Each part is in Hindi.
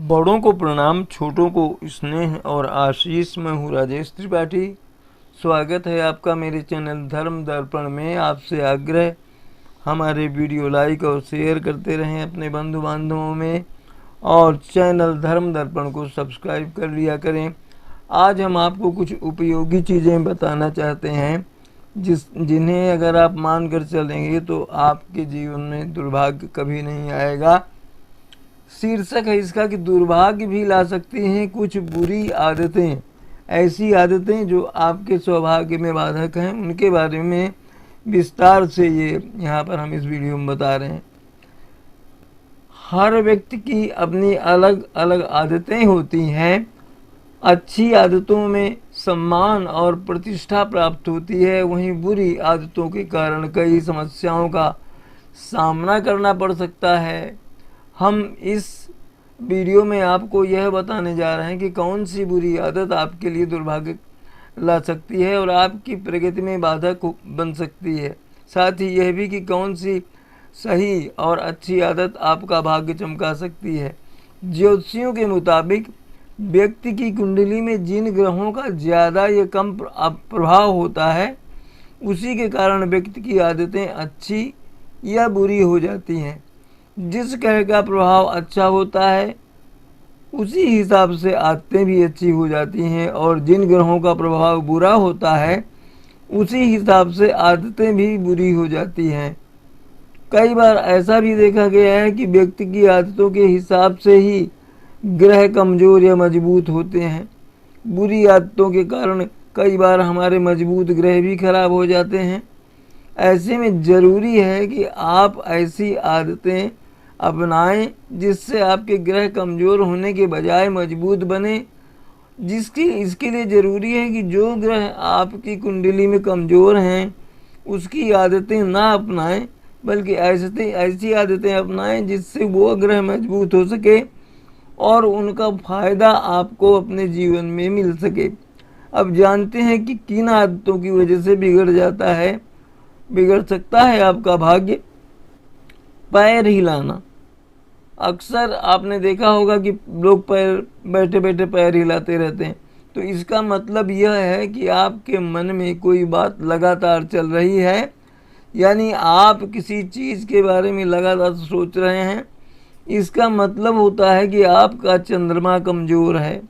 बड़ों को प्रणाम, छोटों को स्नेह और आशीष। मैं हूँ राजेश त्रिपाठी। स्वागत है आपका मेरे चैनल धर्म दर्पण में। आपसे आग्रह, हमारे वीडियो लाइक और शेयर करते रहें अपने बंधु बांधवों में, और चैनल धर्म दर्पण को सब्सक्राइब कर लिया करें। आज हम आपको कुछ उपयोगी चीज़ें बताना चाहते हैं जिन्हें अगर आप मान कर चलेंगे तो आपके जीवन में दुर्भाग्य कभी नहीं आएगा। शीर्षक है इसका कि दुर्भाग्य भी ला सकती हैं कुछ बुरी आदतें। ऐसी आदतें जो आपके सौभाग्य में बाधक हैं, उनके बारे में विस्तार से ये यहाँ पर हम इस वीडियो में बता रहे हैं। हर व्यक्ति की अपनी अलग अलग आदतें होती हैं। अच्छी आदतों में सम्मान और प्रतिष्ठा प्राप्त होती है, वहीं बुरी आदतों के कारण कई समस्याओं का सामना करना पड़ सकता है। हम इस वीडियो में आपको यह बताने जा रहे हैं कि कौन सी बुरी आदत आपके लिए दुर्भाग्य ला सकती है और आपकी प्रगति में बाधक बन सकती है। साथ ही यह भी कि कौन सी सही और अच्छी आदत आपका भाग्य चमका सकती है। ज्योतिषियों के मुताबिक व्यक्ति की कुंडली में जिन ग्रहों का ज़्यादा या कम प्रभाव होता है, उसी के कारण व्यक्ति की आदतें अच्छी या बुरी हो जाती हैं। जिस ग्रह का प्रभाव अच्छा होता है, उसी हिसाब से आदतें भी अच्छी हो जाती हैं, और जिन ग्रहों का प्रभाव बुरा होता है, उसी हिसाब से आदतें भी बुरी हो जाती हैं। कई बार ऐसा भी देखा गया है कि व्यक्ति की आदतों के हिसाब से ही ग्रह कमज़ोर या मजबूत होते हैं। बुरी आदतों के कारण कई बार हमारे मजबूत ग्रह भी खराब हो जाते हैं। ऐसे में ज़रूरी है कि आप ऐसी आदतें अपनाएं जिससे आपके ग्रह कमज़ोर होने के बजाय मजबूत बने। इसके लिए ज़रूरी है कि जो ग्रह आपकी कुंडली में कमज़ोर हैं, उसकी आदतें ना अपनाएं, बल्कि ऐसी आदतें अपनाएं जिससे वो ग्रह मजबूत हो सके और उनका फ़ायदा आपको अपने जीवन में मिल सके। अब जानते हैं कि किन आदतों की वजह से बिगड़ सकता है आपका भाग्य। पैर हिलाना। अक्सर आपने देखा होगा कि लोग बैठे बैठे पैर हिलाते रहते हैं, तो इसका मतलब यह है कि आपके मन में कोई बात लगातार चल रही है, यानी आप किसी चीज़ के बारे में लगातार सोच रहे हैं। इसका मतलब होता है कि आपका चंद्रमा कमज़ोर है।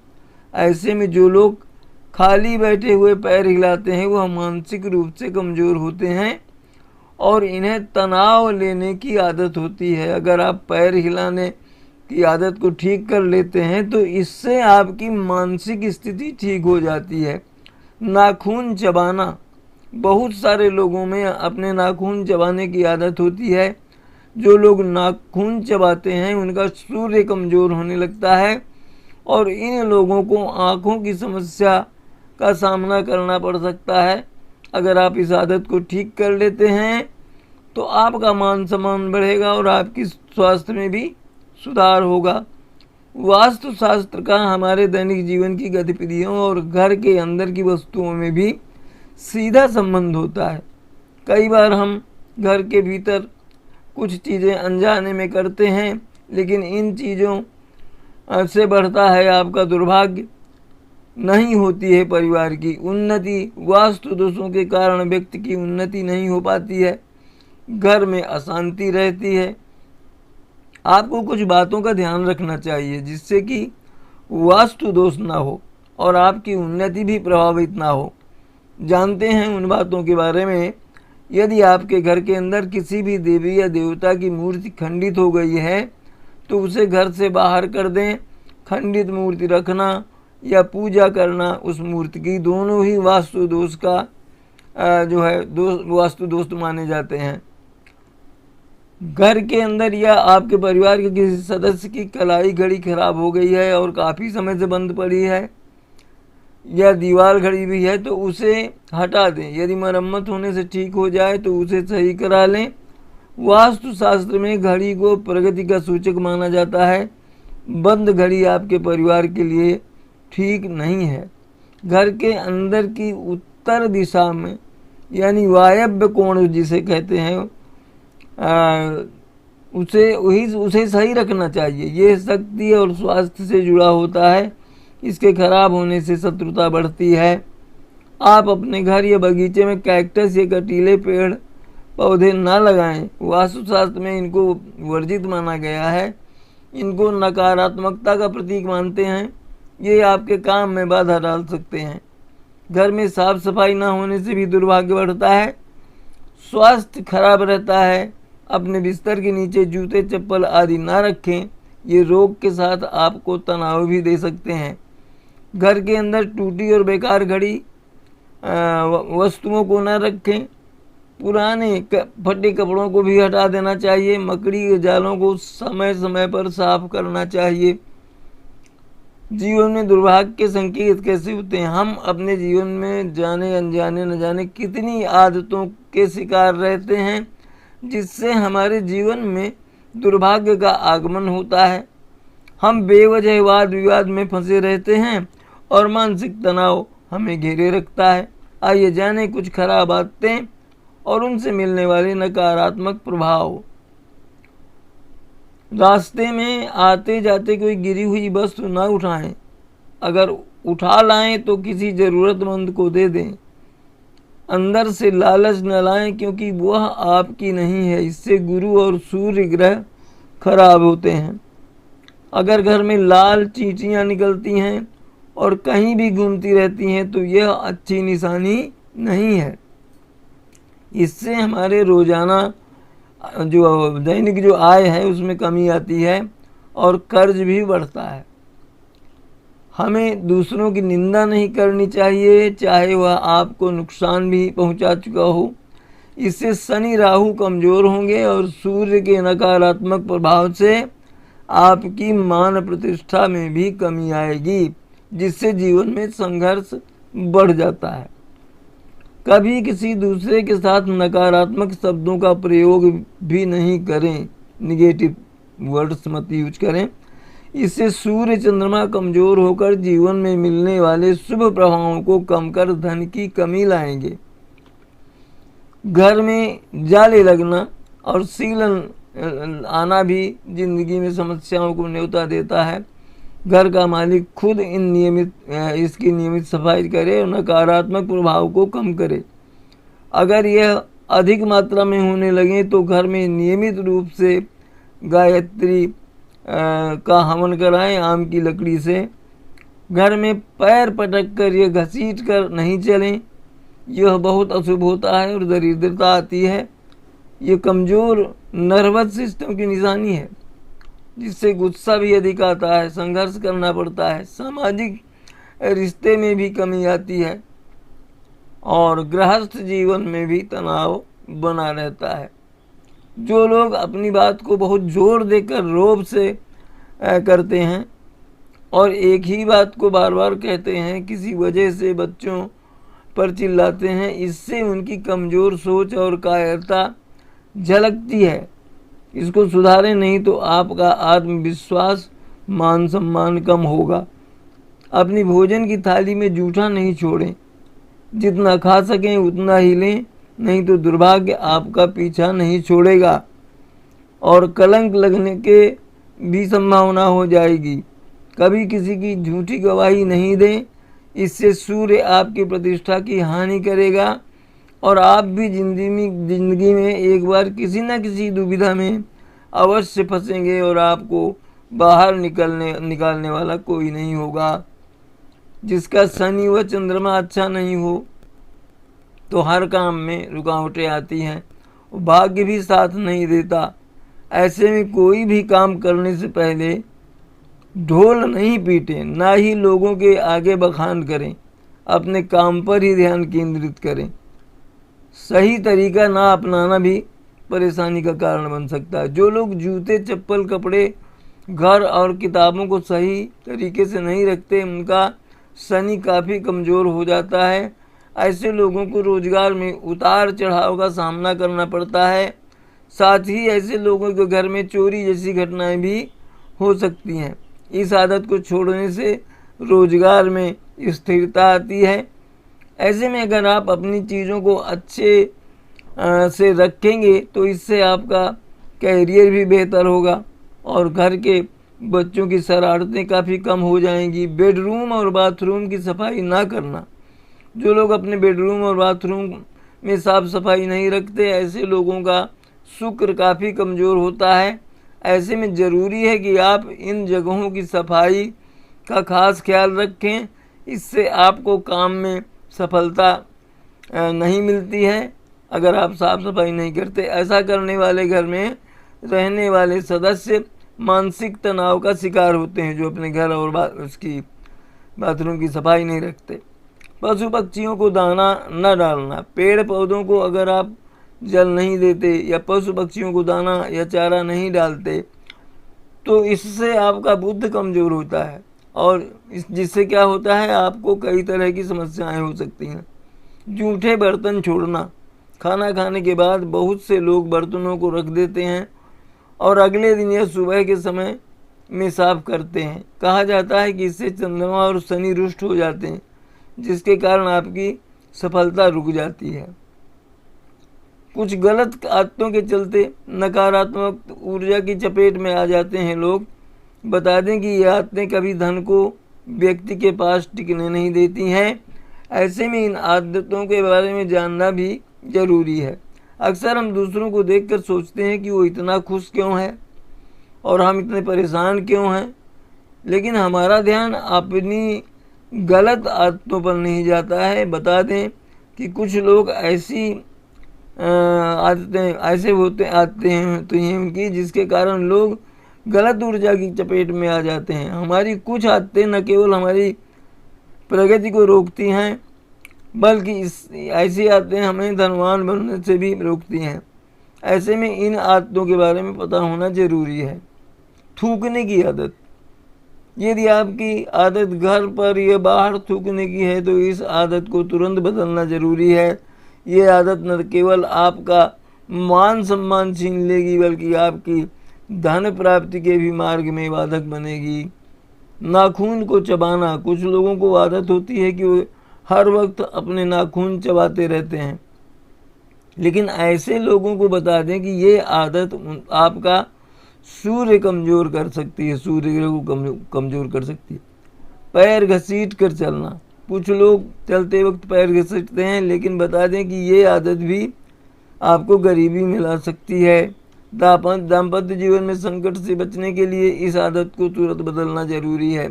ऐसे में जो लोग खाली बैठे हुए पैर हिलाते हैं, वह मानसिक रूप से कमज़ोर होते हैं और इन्हें तनाव लेने की आदत होती है। अगर आप पैर हिलाने की आदत को ठीक कर लेते हैं तो इससे आपकी मानसिक स्थिति ठीक हो जाती है। नाखून चबाना। बहुत सारे लोगों में अपने नाखून चबाने की आदत होती है। जो लोग नाखून चबाते हैं, उनका सूर्य कमज़ोर होने लगता है और इन लोगों को आँखों की समस्या का सामना करना पड़ सकता है। अगर आप इस आदत को ठीक कर लेते हैं तो आपका मान सम्मान बढ़ेगा और आपकी स्वास्थ्य में भी सुधार होगा। वास्तु शास्त्र का हमारे दैनिक जीवन की गतिविधियों और घर के अंदर की वस्तुओं में भी सीधा संबंध होता है। कई बार हम घर के भीतर कुछ चीज़ें अनजाने में करते हैं, लेकिन इन चीज़ों से बढ़ता है आपका दुर्भाग्य। नहीं होती है परिवार की उन्नति। वास्तु दोषों के कारण व्यक्ति की उन्नति नहीं हो पाती है, घर में अशांति रहती है। आपको कुछ बातों का ध्यान रखना चाहिए जिससे कि वास्तु दोष ना हो और आपकी उन्नति भी प्रभावित ना हो। जानते हैं उन बातों के बारे में। यदि आपके घर के अंदर किसी भी देवी या देवता की मूर्ति खंडित हो गई है तो उसे घर से बाहर कर दें। खंडित मूर्ति रखना या पूजा करना उस मूर्ति की, दोनों ही वास्तु दोष का वास्तु दोष माने जाते हैं। घर के अंदर या आपके परिवार के किसी सदस्य की कलाई घड़ी खराब हो गई है और काफ़ी समय से बंद पड़ी है, या दीवार घड़ी भी है, तो उसे हटा दें। यदि मरम्मत होने से ठीक हो जाए तो उसे सही करा लें। वास्तु शास्त्र में घड़ी को प्रगति का सूचक माना जाता है। बंद घड़ी आपके परिवार के लिए ठीक नहीं है। घर के अंदर की उत्तर दिशा में, यानी वायव्य कोण जिसे कहते हैं, उसे सही रखना चाहिए। ये शक्ति और स्वास्थ्य से जुड़ा होता है। इसके खराब होने से शत्रुता बढ़ती है। आप अपने घर या बगीचे में कैक्टस या कटीले पेड़ पौधे न लगाएं। वास्तुशास्त्र में इनको वर्जित माना गया है। इनको नकारात्मकता का प्रतीक मानते हैं। ये आपके काम में बाधा डाल सकते हैं। घर में साफ सफाई न होने से भी दुर्भाग्य बढ़ता है, स्वास्थ्य खराब रहता है। अपने बिस्तर के नीचे जूते चप्पल आदि ना रखें। ये रोग के साथ आपको तनाव भी दे सकते हैं। घर के अंदर टूटी और बेकार घड़ी वस्तुओं को न रखें। पुराने फटे कपड़ों को भी हटा देना चाहिए। मकड़ी के जालों को समय समय पर साफ करना चाहिए। जीवन में दुर्भाग्य के संकेत कैसे होते हैं? हम अपने जीवन में जाने अनजाने न जाने कितनी आदतों के शिकार रहते हैं, जिससे हमारे जीवन में दुर्भाग्य का आगमन होता है। हम बेवजह वाद विवाद में फंसे रहते हैं और मानसिक तनाव हमें घेरे रखता है। आइए जाने कुछ खराब आदतें और उनसे मिलने वाले नकारात्मक प्रभाव। रास्ते में आते जाते कोई गिरी हुई वस्तु न उठाएं। अगर उठा लाएं तो किसी ज़रूरतमंद को दे दें। अंदर से लालच न लाएं, क्योंकि वह आपकी नहीं है। इससे गुरु और सूर्य ग्रह खराब होते हैं। अगर घर में लाल चींटियां निकलती हैं और कहीं भी घूमती रहती हैं तो यह अच्छी निशानी नहीं है। इससे हमारे रोजाना जो दैनिक जो आय है उसमें कमी आती है और कर्ज भी बढ़ता है। हमें दूसरों की निंदा नहीं करनी चाहिए, चाहे वह आपको नुकसान भी पहुंचा चुका हो। इससे शनि राहु कमज़ोर होंगे और सूर्य के नकारात्मक प्रभाव से आपकी मान प्रतिष्ठा में भी कमी आएगी, जिससे जीवन में संघर्ष बढ़ जाता है। कभी किसी दूसरे के साथ नकारात्मक शब्दों का प्रयोग भी नहीं करें। निगेटिव वर्ड्स मत यूज करें। इससे सूर्य चंद्रमा कमजोर होकर जीवन में मिलने वाले शुभ प्रभावों को कम कर धन की कमी लाएंगे। घर में जाले लगना और सीलन आना भी जिंदगी में समस्याओं को न्योता देता है। घर का मालिक खुद इसकी नियमित सफाई करे और नकारात्मक प्रभाव को कम करे। अगर यह अधिक मात्रा में होने लगे तो घर में नियमित रूप से गायत्री का हवन कराएं आम की लकड़ी से। घर में पैर पटक कर या घसीट कर नहीं चलें, यह बहुत अशुभ होता है और दरिद्रता आती है। ये कमज़ोर नर्वस सिस्टम की निशानी है, जिससे गुस्सा भी अधिक आता है, संघर्ष करना पड़ता है, सामाजिक रिश्ते में भी कमी आती है और गृहस्थ जीवन में भी तनाव बना रहता है। जो लोग अपनी बात को बहुत जोर देकर रोब से करते हैं और एक ही बात को बार बार कहते हैं, किसी वजह से बच्चों पर चिल्लाते हैं, इससे उनकी कमज़ोर सोच और कायरता झलकती है। इसको सुधारें, नहीं तो आपका आत्मविश्वास मान सम्मान कम होगा। अपनी भोजन की थाली में जूठा नहीं छोड़ें। जितना खा सकें उतना ही लें, नहीं तो दुर्भाग्य आपका पीछा नहीं छोड़ेगा और कलंक लगने के भी संभावना हो जाएगी। कभी किसी की झूठी गवाही नहीं दें, इससे सूर्य आपकी प्रतिष्ठा की हानि करेगा और आप भी जिंदगी में एक बार किसी न किसी दुविधा में अवश्य फंसेंगे और आपको बाहर निकालने वाला कोई नहीं होगा। जिसका शनि व चंद्रमा अच्छा नहीं हो तो हर काम में रुकावटें आती हैं, भाग्य भी साथ नहीं देता। ऐसे में कोई भी काम करने से पहले ढोल नहीं पीटें, ना ही लोगों के आगे बखान करें। अपने काम पर ही ध्यान केंद्रित करें। सही तरीका ना अपनाना भी परेशानी का कारण बन सकता है। जो लोग जूते चप्पल कपड़े घर और किताबों को सही तरीके से नहीं रखते, उनका शनि काफ़ी कमज़ोर हो जाता है। ऐसे लोगों को रोजगार में उतार चढ़ाव का सामना करना पड़ता है। साथ ही ऐसे लोगों के घर में चोरी जैसी घटनाएं भी हो सकती हैं। इस आदत को छोड़ने से रोजगार में स्थिरता आती है। ऐसे में अगर आप अपनी चीज़ों को अच्छे से रखेंगे तो इससे आपका कैरियर भी बेहतर होगा और घर के बच्चों की शरारतें काफ़ी कम हो जाएंगी। बेडरूम और बाथरूम की सफाई ना करना, जो लोग अपने बेडरूम और बाथरूम में साफ सफाई नहीं रखते, ऐसे लोगों का शुक्र काफ़ी कमज़ोर होता है। ऐसे में ज़रूरी है कि आप इन जगहों की सफाई का खास ख्याल रखें। इससे आपको काम में सफलता नहीं मिलती है अगर आप साफ सफाई नहीं करते। ऐसा करने वाले घर में रहने वाले सदस्य मानसिक तनाव का शिकार होते हैं, जो अपने घर और उसकी बाथरूम की सफाई नहीं रखते। पशु पक्षियों को दाना न डालना, पेड़ पौधों को अगर आप जल नहीं देते या पशु पक्षियों को दाना या चारा नहीं डालते तो इससे आपका बुद्ध कमज़ोर होता है और जिससे क्या होता है, आपको कई तरह की समस्याएं हो सकती हैं। जूठे बर्तन छोड़ना, खाना खाने के बाद बहुत से लोग बर्तनों को रख देते हैं और अगले दिन या सुबह के समय में साफ करते हैं। कहा जाता है कि इससे चंद्रमा और शनि रुष्ट हो जाते हैं, जिसके कारण आपकी सफलता रुक जाती है। कुछ गलत आदतों के चलते नकारात्मक ऊर्जा की चपेट में आ जाते हैं लोग। बता दें कि ये आदतें कभी धन को व्यक्ति के पास टिकने नहीं देती हैं। ऐसे में इन आदतों के बारे में जानना भी ज़रूरी है। अक्सर हम दूसरों को देखकर सोचते हैं कि वो इतना खुश क्यों है और हम इतने परेशान क्यों हैं, लेकिन हमारा ध्यान अपनी गलत आदतों पर नहीं जाता है। बता दें कि कुछ लोग ऐसी आदतें ऐसे आते हैं तो ये उनकी, जिसके कारण लोग गलत ऊर्जा की चपेट में आ जाते हैं। हमारी कुछ आदतें न केवल हमारी प्रगति को रोकती हैं, बल्कि ऐसी आदतें हमें धनवान बनने से भी रोकती हैं। ऐसे में इन आदतों के बारे में पता होना जरूरी है। थूकने की आदत, यदि आपकी आदत घर पर या बाहर थूकने की है तो इस आदत को तुरंत बदलना जरूरी है। ये आदत न केवल आपका मान सम्मान छीन लेगी, बल्कि आपकी धन प्राप्ति के भी मार्ग में बाधक बनेगी। नाखून को चबाना, कुछ लोगों को आदत होती है कि वो हर वक्त अपने नाखून चबाते रहते हैं, लेकिन ऐसे लोगों को बता दें कि ये आदत आपका सूर्य कमज़ोर कर सकती है, सूर्य को कमज़ोर कर सकती है। पैर घसीट कर चलना, कुछ लोग चलते वक्त पैर घसीटते हैं, लेकिन बता दें कि ये आदत भी आपको गरीबी में ला सकती है। दाम्पत्य जीवन में संकट से बचने के लिए इस आदत को तुरंत बदलना जरूरी है।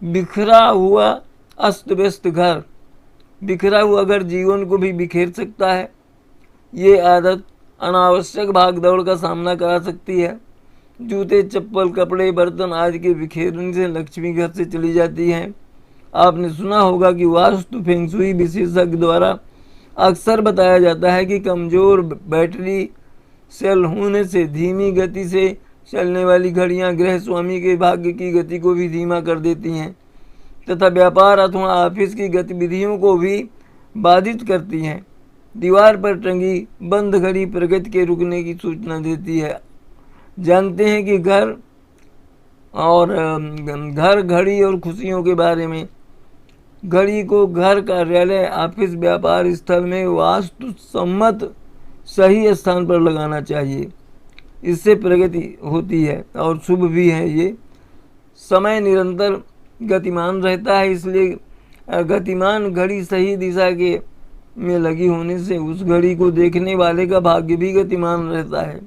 बिखरा हुआ अस्त व्यस्त घर, बिखरा हुआ घर जीवन को भी बिखेर सकता है। ये आदत अनावश्यक भागदौड़ का सामना करा सकती है। जूते चप्पल कपड़े बर्तन आदि के बिखेरने से लक्ष्मी घर से चली जाती है। आपने सुना होगा कि वास्तु फेंगशुई विशेषज्ञ द्वारा अक्सर बताया जाता है कि कमज़ोर बैटरी सेल होने से धीमी गति से चलने वाली घड़ियां गृह स्वामी के भाग्य की गति को भी धीमा कर देती हैं तथा व्यापार अथवा ऑफिस की गतिविधियों को भी बाधित करती हैं। दीवार पर टंगी बंद घड़ी प्रगति के रुकने की सूचना देती है। जानते हैं कि घर, घड़ी और खुशियों के बारे में। घड़ी को घर, कार्यालय, ऑफिस, व्यापार स्थल में वास्तु सम्मत सही स्थान पर लगाना चाहिए। इससे प्रगति होती है और शुभ भी है। ये समय निरंतर गतिमान रहता है, इसलिए गतिमान घड़ी सही दिशा के में लगी होने से उस घड़ी को देखने वाले का भाग्य भी गतिमान रहता है।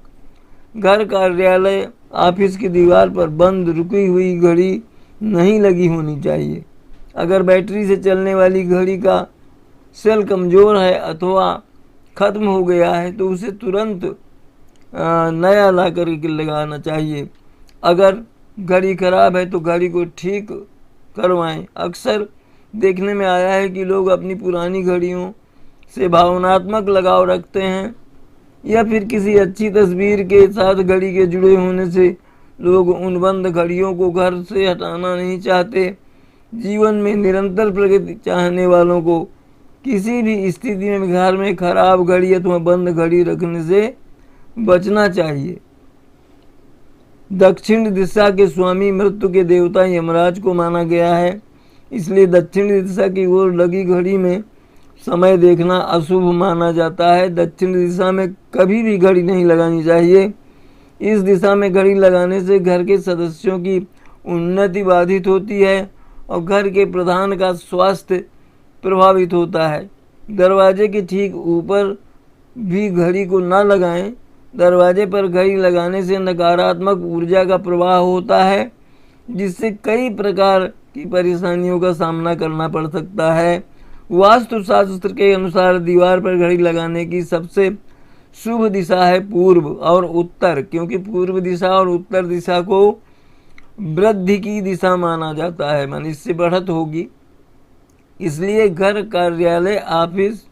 घर, कार्यालय, ऑफिस की दीवार पर बंद रुकी हुई घड़ी नहीं लगी होनी चाहिए। अगर बैटरी से चलने वाली घड़ी का सेल कमज़ोर है अथवा ख़त्म हो गया है तो उसे तुरंत नया ला कर के लगाना चाहिए। अगर घड़ी खराब है तो घड़ी को ठीक करवाएं। अक्सर देखने में आया है कि लोग अपनी पुरानी घड़ियों से भावनात्मक लगाव रखते हैं या फिर किसी अच्छी तस्वीर के साथ घड़ी के जुड़े होने से लोग उन बंद घड़ियों को घर से हटाना नहीं चाहते। जीवन में निरंतर प्रगति चाहने वालों को किसी भी स्थिति में घर में खराब घड़ी अथवा बंद घड़ी रखने से बचना चाहिए। दक्षिण दिशा के स्वामी मृत्यु के देवता यमराज को माना गया है, इसलिए दक्षिण दिशा की ओर लगी घड़ी में समय देखना अशुभ माना जाता है। दक्षिण दिशा में कभी भी घड़ी नहीं लगानी चाहिए। इस दिशा में घड़ी लगाने से घर के सदस्यों की उन्नति बाधित होती है और घर के प्रधान का स्वास्थ्य प्रभावित होता है। दरवाजे के ठीक ऊपर भी घड़ी को न लगाएं। दरवाजे पर घड़ी लगाने से नकारात्मक ऊर्जा का प्रवाह होता है, जिससे कई प्रकार की परेशानियों का सामना करना पड़ सकता है। वास्तुशास्त्र के अनुसार दीवार पर घड़ी लगाने की सबसे शुभ दिशा है पूर्व और उत्तर, क्योंकि पूर्व दिशा और उत्तर दिशा को वृद्धि की दिशा माना जाता है, मान इससे बढ़त होगी। इसलिए घर, कार्यालय, ऑफिस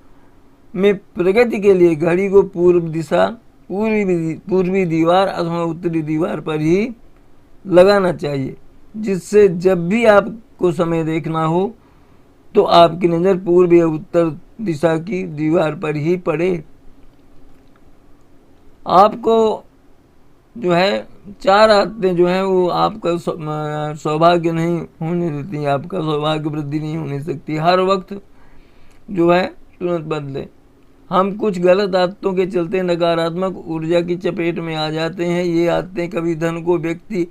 में प्रगति के लिए घड़ी को पूर्व दिशा, पूर्वी दीवार अथवा उत्तरी दीवार पर ही लगाना चाहिए, जिससे जब भी आपको समय देखना हो तो आपकी नज़र पूर्व या उत्तर दिशा की दीवार पर ही पड़े। आपको जो है 4 आदतें जो हैं वो आपका सौभाग्य नहीं होने देती, आपका सौभाग्य वृद्धि नहीं होने सकती। हर वक्त जो है तुरंत बदले। हम कुछ गलत आदतों के चलते नकारात्मक ऊर्जा की चपेट में आ जाते हैं। ये आदतें कभी धन को व्यक्ति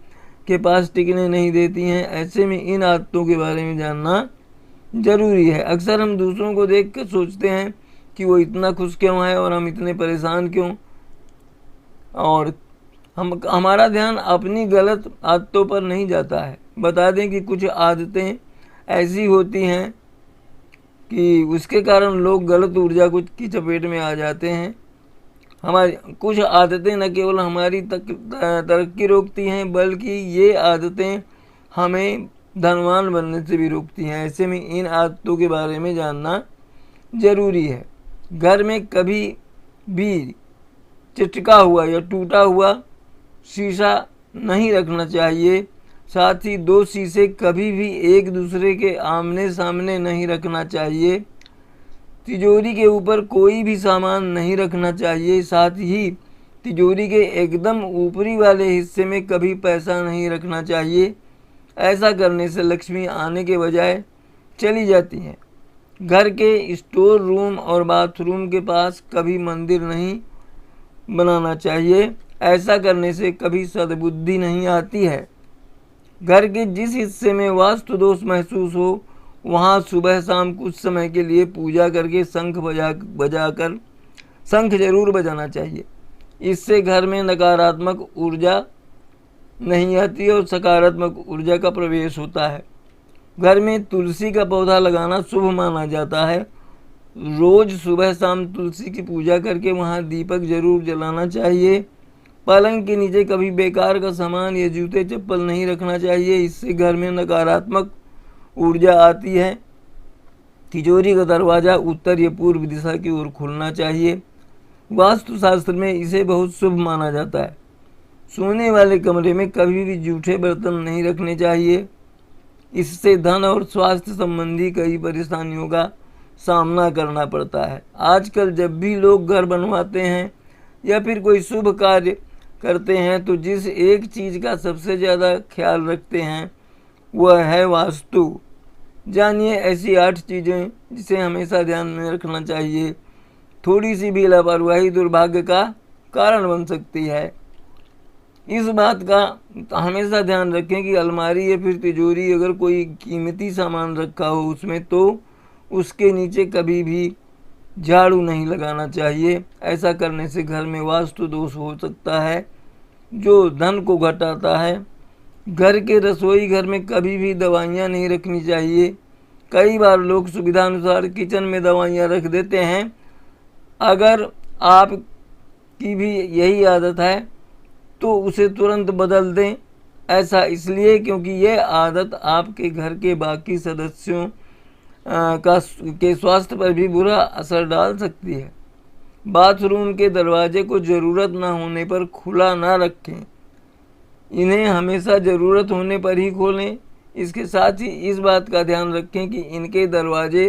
के पास टिकने नहीं देती हैं। ऐसे में इन आदतों के बारे में जानना जरूरी है। अक्सर हम दूसरों को देख कर सोचते हैं कि वो इतना खुश क्यों है और हम इतने परेशान क्यों, और हमारा ध्यान अपनी गलत आदतों पर नहीं जाता है। बता दें कि कुछ आदतें ऐसी होती हैं कि उसके कारण लोग गलत ऊर्जा की चपेट में आ जाते हैं। हमारी कुछ आदतें न केवल हमारी तरक्की रोकती हैं, बल्कि ये आदतें हमें धनवान बनने से भी रोकती हैं। ऐसे में इन आदतों के बारे में जानना जरूरी है। घर में कभी भी चिटका हुआ या टूटा हुआ शीशा नहीं रखना चाहिए। साथ ही 2 शीशे कभी भी एक दूसरे के आमने सामने नहीं रखना चाहिए। तिजोरी के ऊपर कोई भी सामान नहीं रखना चाहिए। साथ ही तिजोरी के एकदम ऊपरी वाले हिस्से में कभी पैसा नहीं रखना चाहिए। ऐसा करने से लक्ष्मी आने के बजाय चली जाती हैं। घर के स्टोर रूम और बाथरूम के पास कभी मंदिर नहीं बनाना चाहिए। ऐसा करने से कभी सद्बुद्धि नहीं आती है। घर के जिस हिस्से में वास्तु दोष महसूस हो वहाँ सुबह शाम कुछ समय के लिए पूजा करके शंख जरूर बजाना चाहिए। इससे घर में नकारात्मक ऊर्जा नहीं आती और सकारात्मक ऊर्जा का प्रवेश होता है। घर में तुलसी का पौधा लगाना शुभ माना जाता है। रोज सुबह शाम तुलसी की पूजा करके वहाँ दीपक जरूर जलाना चाहिए। पलंग के नीचे कभी बेकार का सामान या जूते चप्पल नहीं रखना चाहिए। इससे घर में नकारात्मक ऊर्जा आती है। तिजोरी का दरवाज़ा उत्तर या पूर्व दिशा की ओर खुलना चाहिए। वास्तुशास्त्र में इसे बहुत शुभ माना जाता है। सोने वाले कमरे में कभी भी जूठे बर्तन नहीं रखने चाहिए। इससे धन और स्वास्थ्य संबंधी कई परेशानियों का सामना करना पड़ता है। आजकल जब भी लोग घर बनवाते हैं या फिर कोई शुभ कार्य करते हैं तो जिस एक चीज़ का सबसे ज़्यादा ख्याल रखते हैं वह है वास्तु। जानिए ऐसी 8 चीज़ें जिसे हमेशा ध्यान में रखना चाहिए। थोड़ी सी भी लापरवाही दुर्भाग्य का कारण बन सकती है। इस बात का हमेशा ध्यान रखें कि अलमारी या फिर तिजोरी अगर कोई कीमती सामान रखा हो उसमें, तो उसके नीचे कभी भी झाड़ू नहीं लगाना चाहिए। ऐसा करने से घर में वास्तु दोष हो सकता है जो धन को घटाता है। घर के रसोई घर में कभी भी दवाइयाँ नहीं रखनी चाहिए। कई बार लोग सुविधानुसार किचन में दवाइयाँ रख देते हैं। अगर आपकी भी यही आदत है तो उसे तुरंत बदल दें। ऐसा इसलिए क्योंकि यह आदत आपके घर के बाकी सदस्यों के स्वास्थ्य पर भी बुरा असर डाल सकती है। बाथरूम के दरवाजे को ज़रूरत न होने पर खुला ना रखें। इन्हें हमेशा ज़रूरत होने पर ही खोलें। इसके साथ ही इस बात का ध्यान रखें कि इनके दरवाजे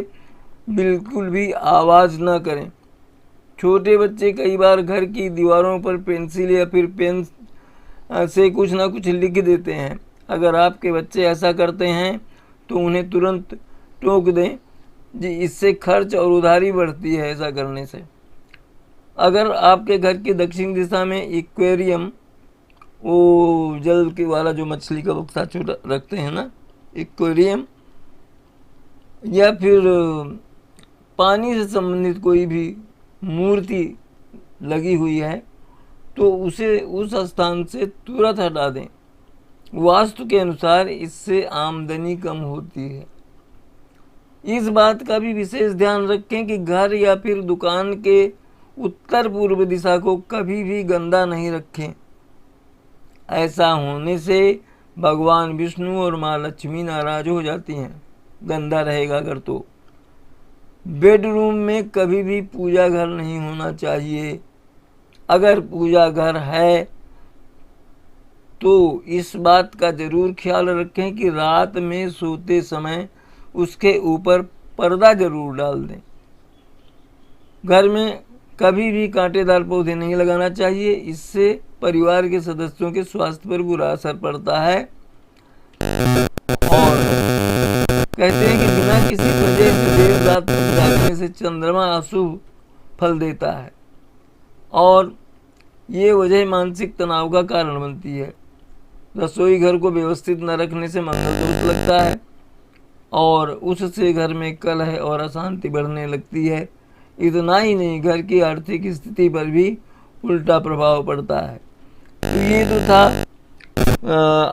बिल्कुल भी आवाज़ न करें। छोटे बच्चे कई बार घर की दीवारों पर पेंसिल या फिर पेन से कुछ ना कुछ लिख देते हैं। अगर आपके बच्चे ऐसा करते हैं तो उन्हें तुरंत टोक दें जी, इससे खर्च और उधारी बढ़ती है ऐसा करने से। अगर आपके घर की दक्षिण दिशा में एक्वेरियम वो जल के वाला जो मछली का बक्सा छोटा रखते हैं ना, एक्वेरियम, या फिर पानी से संबंधित कोई भी मूर्ति लगी हुई है तो उसे उस स्थान से तुरंत हटा दें। वास्तु के अनुसार इससे आमदनी कम होती है। इस बात का भी विशेष ध्यान रखें कि घर या फिर दुकान के उत्तर पूर्व दिशा को कभी भी गंदा नहीं रखें। ऐसा होने से भगवान विष्णु और माँ लक्ष्मी नाराज हो जाती हैं, गंदा रहेगा अगर तो। बेडरूम में कभी भी पूजा घर नहीं होना चाहिए। अगर पूजा घर है तो इस बात का जरूर ख्याल रखें कि रात में सोते समय उसके ऊपर पर्दा जरूर डाल दें। घर में कभी भी कांटेदार पौधे नहीं लगाना चाहिए, इससे परिवार के सदस्यों के स्वास्थ्य पर बुरा असर पड़ता है। और कहते हैं कि बिना किसी वजह से देर रात तक जागने से चंद्रमा अशुभ फल देता है और ये वजह मानसिक तनाव का कारण बनती है। रसोई घर को व्यवस्थित न रखने से मंगल दोष लगता है और उससे घर में कलह और अशांति बढ़ने लगती है। इतना ही नहीं, घर की आर्थिक स्थिति पर भी उल्टा प्रभाव पड़ता है। तो ये तो था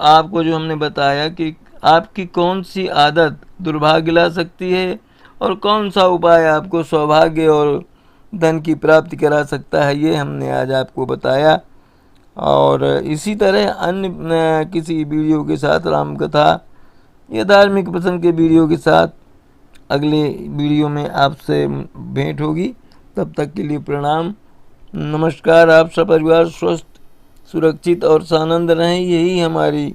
आपको जो हमने बताया कि आपकी कौन सी आदत दुर्भाग्य ला सकती है और कौन सा उपाय आपको सौभाग्य और धन की प्राप्ति करा सकता है, ये हमने आज आपको बताया। और इसी तरह अन्य किसी वीडियो के साथ, राम कथा या धार्मिक प्रसंग के वीडियो के साथ अगले वीडियो में आपसे भेंट होगी। तब तक के लिए प्रणाम, नमस्कार। आप सब परिवार स्वस्थ, सुरक्षित और सानंद रहें, यही हमारी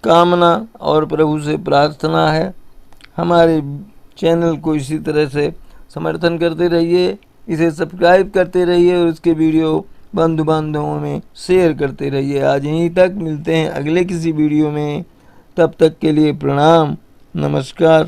कामना और प्रभु से प्रार्थना है। हमारे चैनल को इसी तरह से समर्थन करते रहिए, इसे सब्सक्राइब करते रहिए और इसके वीडियो बंधु बांधवों में शेयर करते रहिए। आज यहीं तक, मिलते हैं अगले किसी वीडियो में। तब तक के लिए प्रणाम, नमस्कार।